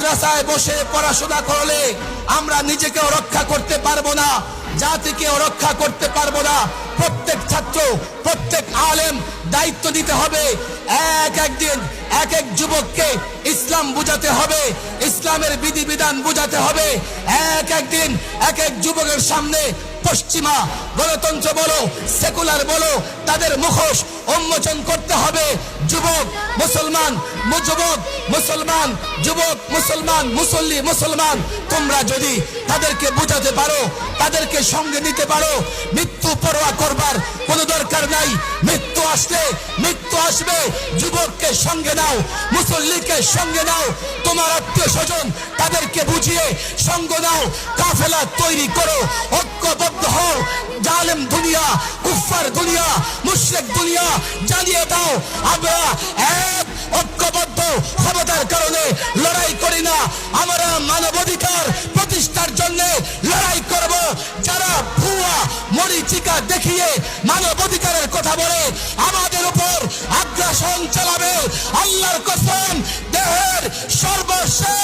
মাদ্রাসায় বসে পড়াশোনা করলে আমরা নিজেকেও রক্ষা করতে পারবো না, জাতিকেও রক্ষা করতে পারবো না। প্রত্যেক ছাত্র, প্রত্যেক আলেম দায়িত্ব দিতে হবে। একদিন এক যুবককে ইসলাম বুঝাতে হবে, ইসলামের বিধিবিধান বুঝাতে হবে। একদিন এক যুবকের সামনে পশ্চিমা গণতন্ত্র বলো, সেকুলার বলো, তাদের মুখোশ উন্মোচন করতে হবে। যুবক মুসলমান, যুবক মুসলমান, যুবক মুসলমান, মুসল্লি মুসলমান, তোমরা যদি তাদেরকে বুঝাতে পারো, তাদেরকে সঙ্গে নিতে পারো, মৃত্যু পরোয়া করবার কোনো দরকার নাই। মৃত্যু আসলে মৃত্যু আসবে, যুবককে সঙ্গে নাও, মুসল্লিকে সঙ্গে নাও, তোমার আত্মীয় স্বজন তাদেরকে বুঝিয়ে সঙ্গ নাও, কাফেলা তৈরি করো, ঐক্যবদ্ধ হও। জালেম দুনিয়া, কুফফার দুনিয়া, মুশরিক দুনিয়া জ্বালিয়ে দাও। আমরা এক ঐক্যবদ্ধ ক্ষমতার কারণে লড়াই করি না, আমরা মানবাধিকার প্রতিষ্ঠার জন্য লড়াই করব। যারা ভুয়া মরিচিকা দেখিয়ে মানবাধিকারের কথা বলে আমাদের উপর আগ্রাসন চালাবে, আল্লাহর কসম দেহের সর্বশেষ